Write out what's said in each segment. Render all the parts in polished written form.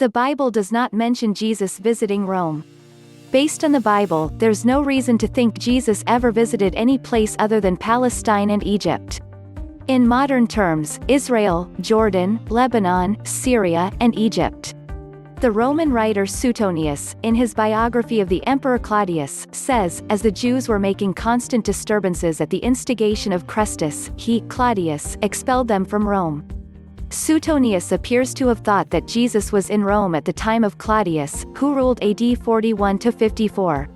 The Bible does not mention Jesus visiting Rome. Based on the Bible, there's no reason to think Jesus ever visited any place other than Palestine and Egypt. In modern terms, Israel, Jordan, Lebanon, Syria, and Egypt. The Roman writer Suetonius, in his biography of the Emperor Claudius, says, as the Jews were making constant disturbances at the instigation of Chrestus, he, Claudius, expelled them from Rome. Suetonius appears to have thought that Jesus was in Rome at the time of Claudius, who ruled AD 41–54.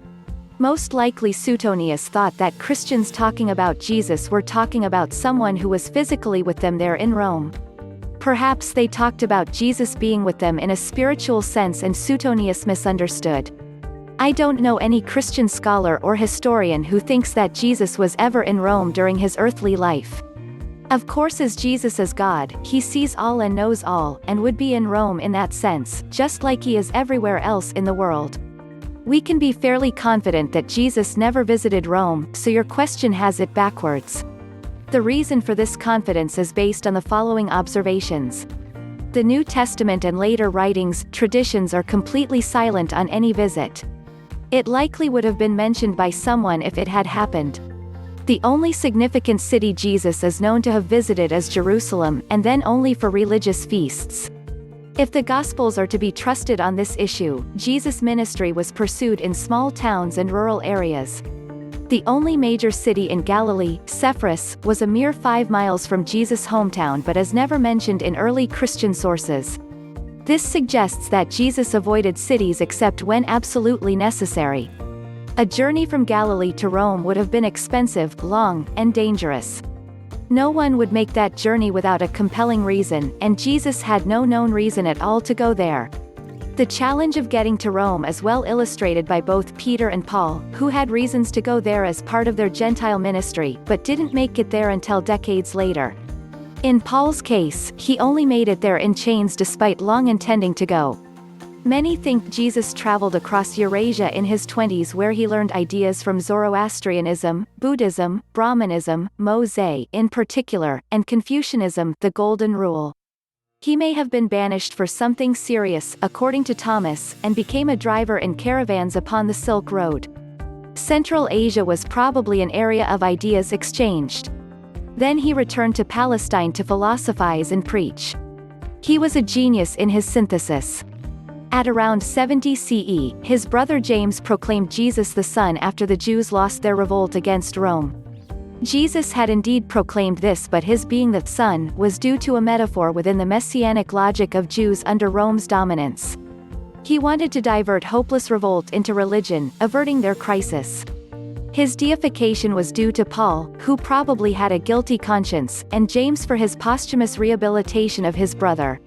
Most likely Suetonius thought that Christians talking about Jesus were talking about someone who was physically with them there in Rome. Perhaps they talked about Jesus being with them in a spiritual sense and Suetonius misunderstood. I don't know any Christian scholar or historian who thinks that Jesus was ever in Rome during his earthly life. Of course, as Jesus is God, he sees all and knows all, and would be in Rome in that sense, just like he is everywhere else in the world. We can be fairly confident that Jesus never visited Rome, so your question has it backwards. The reason for this confidence is based on the following observations. The New Testament and later writings, traditions are completely silent on any visit. It likely would have been mentioned by someone if it had happened. The only significant city Jesus is known to have visited is Jerusalem, and then only for religious feasts. If the Gospels are to be trusted on this issue, Jesus' ministry was pursued in small towns and rural areas. The only major city in Galilee, Sepphoris, was a mere 5 miles from Jesus' hometown but is never mentioned in early Christian sources. This suggests that Jesus avoided cities except when absolutely necessary. A journey from Galilee to Rome would have been expensive, long, and dangerous. No one would make that journey without a compelling reason, and Jesus had no known reason at all to go there. The challenge of getting to Rome is well illustrated by both Peter and Paul, who had reasons to go there as part of their Gentile ministry, but didn't make it there until decades later. In Paul's case, he only made it there in chains despite long intending to go. Many think Jesus traveled across Eurasia in his 20s where he learned ideas from Zoroastrianism, Buddhism, Brahmanism, Mo-Tse in particular, and Confucianism, the Golden Rule. He may have been banished for something serious, according to Thomas, and became a driver in caravans upon the Silk Road. Central Asia was probably an area of ideas exchanged. Then he returned to Palestine to philosophize and preach. He was a genius in his synthesis. At around 70 CE, his brother James proclaimed Jesus the Son after the Jews lost their revolt against Rome. Jesus had indeed proclaimed this, but his being the Son was due to a metaphor within the messianic logic of Jews under Rome's dominance. He wanted to divert hopeless revolt into religion, averting their crisis. His deification was due to Paul, who probably had a guilty conscience, and James for his posthumous rehabilitation of his brother.